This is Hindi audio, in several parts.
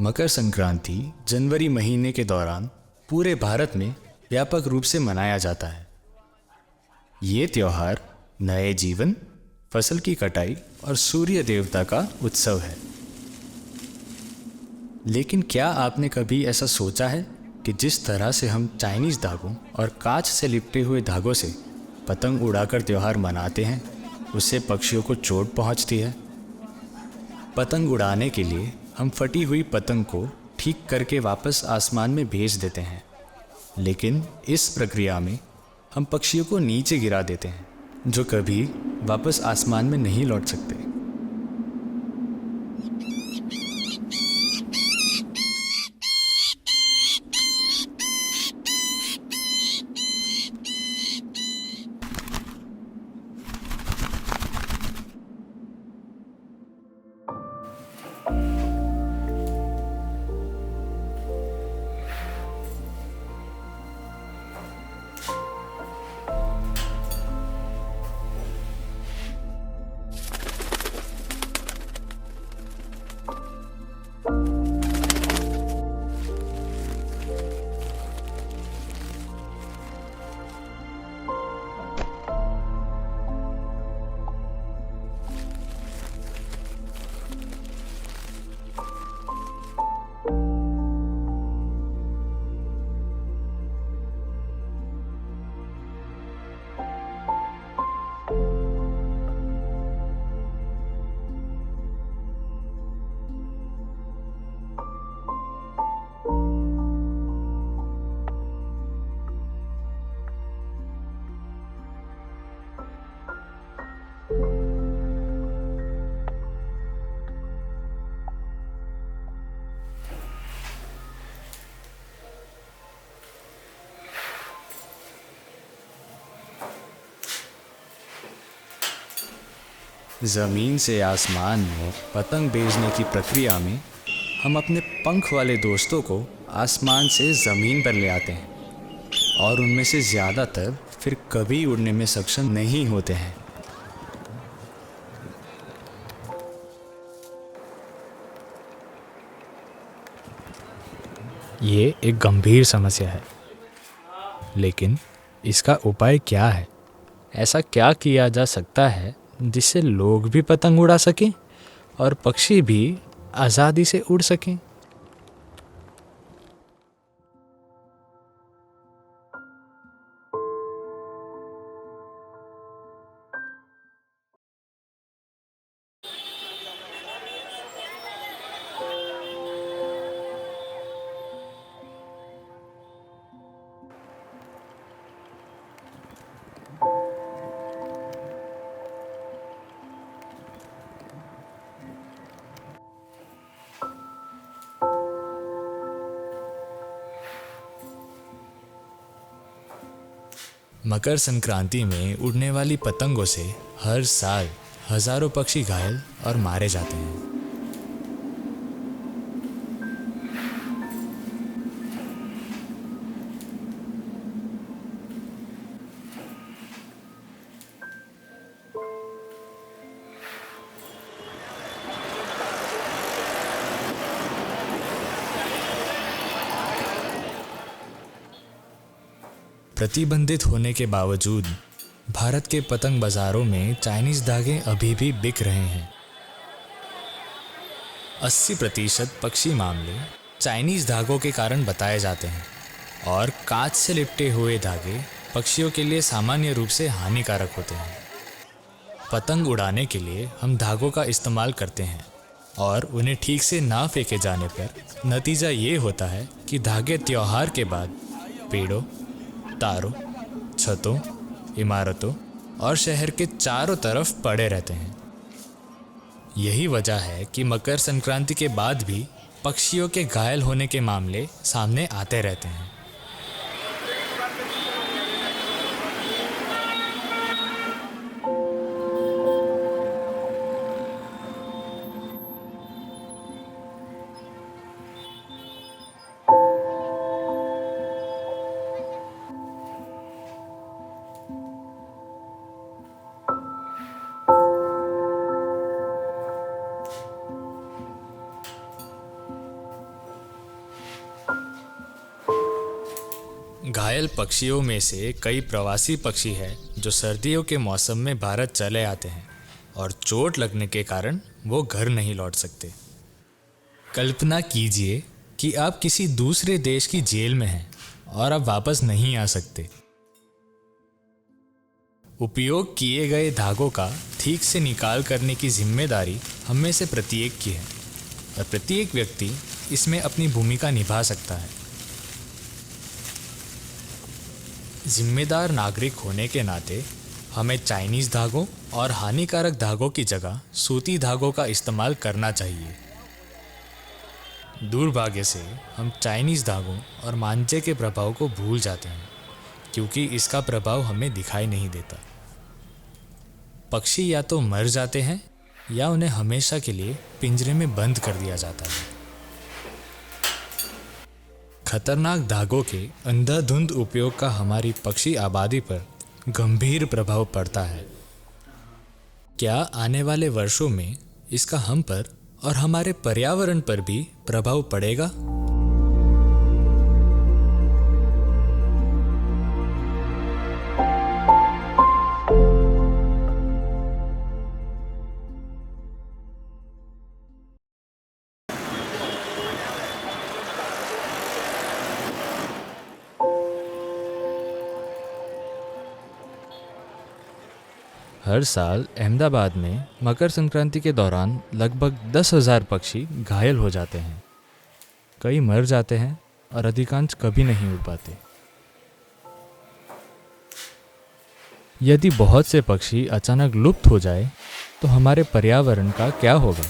मकर संक्रांति जनवरी महीने के दौरान पूरे भारत में व्यापक रूप से मनाया जाता है। ये त्यौहार नए जीवन, फसल की कटाई और सूर्य देवता का उत्सव है। लेकिन क्या आपने कभी ऐसा सोचा है कि जिस तरह से हम चाइनीज़ धागों और कांच से लिपटे हुए धागों से पतंग उड़ाकर त्यौहार मनाते हैं, उससे पक्षियों को चोट पहुंचती है। पतंग उड़ाने के लिए हम फटी हुई पतंग को ठीक करके वापस आसमान में भेज देते हैं, लेकिन इस प्रक्रिया में हम पक्षियों को नीचे गिरा देते हैं, जो कभी वापस आसमान में नहीं लौट सकते। ज़मीन से आसमान में पतंग भेजने की प्रक्रिया में हम अपने पंख वाले दोस्तों को आसमान से ज़मीन पर ले आते हैं और उनमें से ज़्यादातर फिर कभी उड़ने में सक्षम नहीं होते हैं। ये एक गंभीर समस्या है, लेकिन इसका उपाय क्या है? ऐसा क्या किया जा सकता है जिससे लोग भी पतंग उड़ा सकें और पक्षी भी आज़ादी से उड़ सकें? मकर संक्रांति में उड़ने वाली पतंगों से हर साल हजारों पक्षी घायल और मारे जाते हैं। प्रतिबंधित होने के बावजूद भारत के पतंग बाजारों में चाइनीज धागे अभी भी बिक रहे हैं। 80% पक्षी मामले चाइनीज धागों के कारण बताए जाते हैं और कांच से लिपटे हुए धागे पक्षियों के लिए सामान्य रूप से हानिकारक होते हैं। पतंग उड़ाने के लिए हम धागों का इस्तेमाल करते हैं और उन्हें ठीक से ना फेंके जाने पर नतीजा ये होता है कि धागे त्योहार के बाद पेड़ों, तारों, छतों, इमारतों और शहर के चारों तरफ पड़े रहते हैं। यही वजह है कि मकर संक्रांति के बाद भी पक्षियों के घायल होने के मामले सामने आते रहते हैं। घायल पक्षियों में से कई प्रवासी पक्षी हैं जो सर्दियों के मौसम में भारत चले आते हैं और चोट लगने के कारण वो घर नहीं लौट सकते। कल्पना कीजिए कि आप किसी दूसरे देश की जेल में हैं और आप वापस नहीं आ सकते। उपयोग किए गए धागों का ठीक से निकाल करने की जिम्मेदारी हम में से प्रत्येक की है और प्रत्येक व्यक्ति इसमें अपनी भूमिका निभा सकता है। जिम्मेदार नागरिक होने के नाते हमें चाइनीज़ धागों और हानिकारक धागों की जगह सूती धागों का इस्तेमाल करना चाहिए। दुर्भाग्य से हम चाइनीज़ धागों और मांझे के प्रभाव को भूल जाते हैं क्योंकि इसका प्रभाव हमें दिखाई नहीं देता। पक्षी या तो मर जाते हैं या उन्हें हमेशा के लिए पिंजरे में बंद कर दिया जाता है। खतरनाक धागों के अंधाधुंध उपयोग का हमारी पक्षी आबादी पर गंभीर प्रभाव पड़ता है। क्या आने वाले वर्षों में इसका हम पर और हमारे पर्यावरण पर भी प्रभाव पड़ेगा? हर साल अहमदाबाद में मकर संक्रांति के दौरान लगभग 10,000 पक्षी घायल हो जाते हैं। कई मर जाते हैं और अधिकांश कभी नहीं उड़ पाते। यदि बहुत से पक्षी अचानक लुप्त हो जाए तो हमारे पर्यावरण का क्या होगा?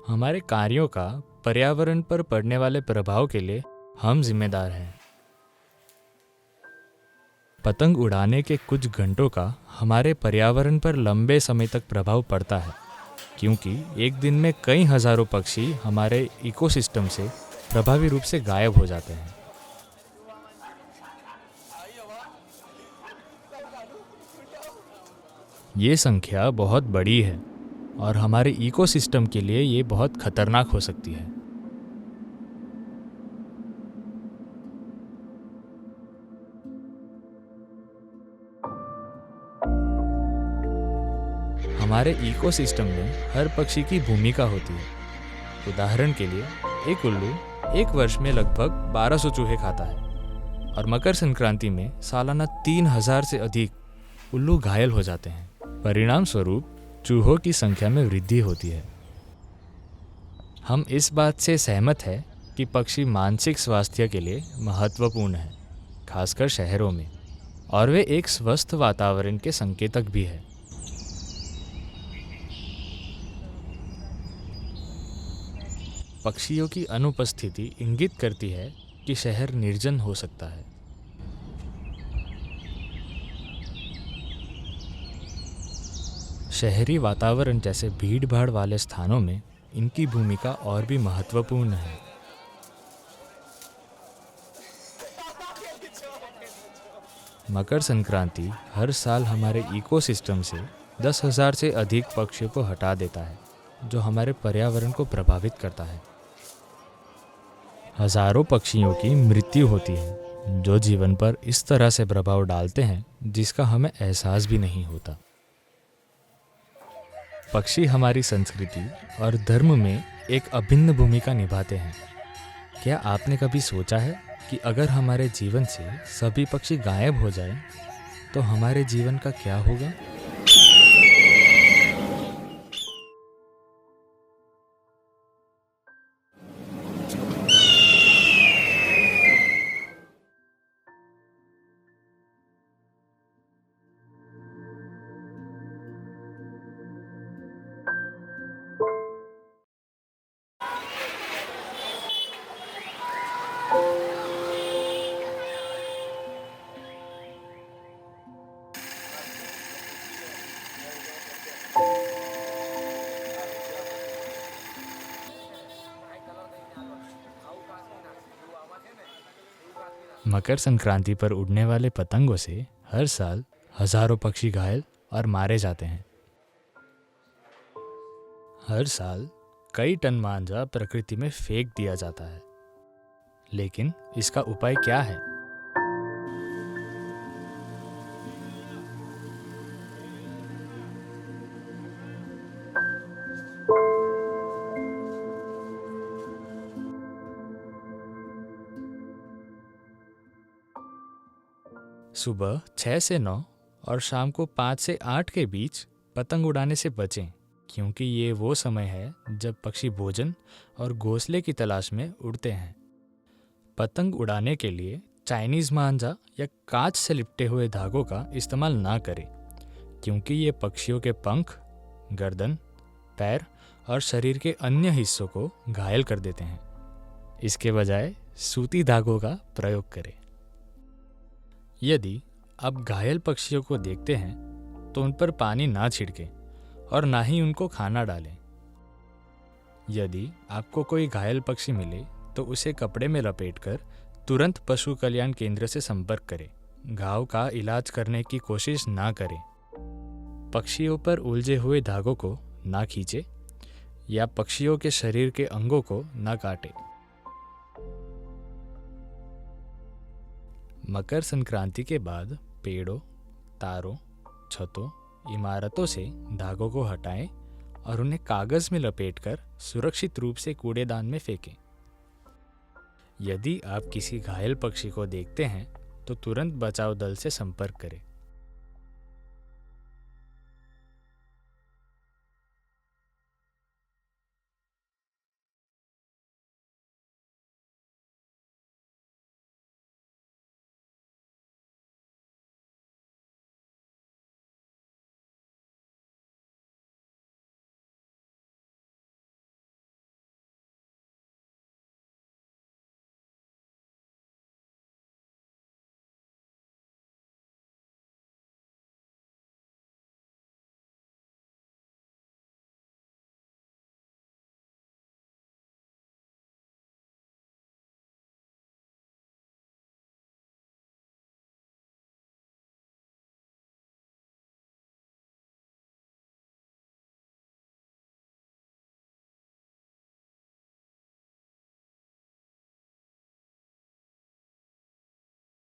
हमारे कार्यों का पर्यावरण पर पड़ने वाले प्रभाव के लिए हम जिम्मेदार हैं। पतंग उड़ाने के कुछ घंटों का हमारे पर्यावरण पर लंबे समय तक प्रभाव पड़ता है क्योंकि एक दिन में कई हजारों पक्षी हमारे इकोसिस्टम से प्रभावी रूप से गायब हो जाते हैं। ये संख्या बहुत बड़ी है और हमारे इकोसिस्टम के लिए ये बहुत खतरनाक हो सकती है। हमारे इकोसिस्टम में हर पक्षी की भूमिका होती है। उदाहरण के लिए एक उल्लू एक वर्ष में लगभग 1200 चूहे खाता है और मकर संक्रांति में सालाना 3000 से अधिक उल्लू घायल हो जाते हैं। परिणाम स्वरूप चूहों की संख्या में वृद्धि होती है। हम इस बात से सहमत हैं कि पक्षी मानसिक स्वास्थ्य के लिए महत्वपूर्ण है, खासकर शहरों में, और वे एक स्वस्थ वातावरण के संकेतक भी है। पक्षियों की अनुपस्थिति इंगित करती है कि शहर निर्जन हो सकता है। शहरी वातावरण जैसे भीड़-भाड़ वाले स्थानों में इनकी भूमिका और भी महत्वपूर्ण है। मकर संक्रांति हर साल हमारे इकोसिस्टम से 10,000 से अधिक पक्षियों को हटा देता है, जो हमारे पर्यावरण को प्रभावित करता है। हजारों पक्षियों की मृत्यु होती है, जो जीवन पर इस तरह से प्रभाव डालते हैं जिसका हमें एहसास भी नहीं होता। पक्षी हमारी संस्कृति और धर्म में एक अभिन्न भूमिका निभाते हैं। क्या आपने कभी सोचा है कि अगर हमारे जीवन से सभी पक्षी गायब हो जाएं, तो हमारे जीवन का क्या होगा? मकर संक्रांति पर उड़ने वाले पतंगों से हर साल हजारों पक्षी घायल और मारे जाते हैं। हर साल कई टन मांझा प्रकृति में फेंक दिया जाता है, लेकिन इसका उपाय क्या है? सुबह 6 से 9 और शाम को 5 से 8 के बीच पतंग उड़ाने से बचें, क्योंकि ये वो समय है जब पक्षी भोजन और घोंसले की तलाश में उड़ते हैं। पतंग उड़ाने के लिए चाइनीज़ मांझा या कांच से लिपटे हुए धागों का इस्तेमाल ना करें, क्योंकि ये पक्षियों के पंख, गर्दन, पैर और शरीर के अन्य हिस्सों को घायल कर देते हैं। इसके बजाय सूती धागों का प्रयोग करें। यदि आप घायल पक्षियों को देखते हैं तो उन पर पानी ना छिड़कें और ना ही उनको खाना डालें। यदि आपको कोई घायल पक्षी मिले तो उसे कपड़े में लपेटकर तुरंत पशु कल्याण केंद्र से संपर्क करें। घाव का इलाज करने की कोशिश ना करें। पक्षियों पर उलझे हुए धागों को ना खींचे या पक्षियों के शरीर के अंगों को ना काटें। मकर संक्रांति के बाद पेड़ों, तारों, छतों, इमारतों से धागों को हटाएं और उन्हें कागज में लपेटकर सुरक्षित रूप से कूड़ेदान में फेंकें। यदि आप किसी घायल पक्षी को देखते हैं तो तुरंत बचाव दल से संपर्क करें।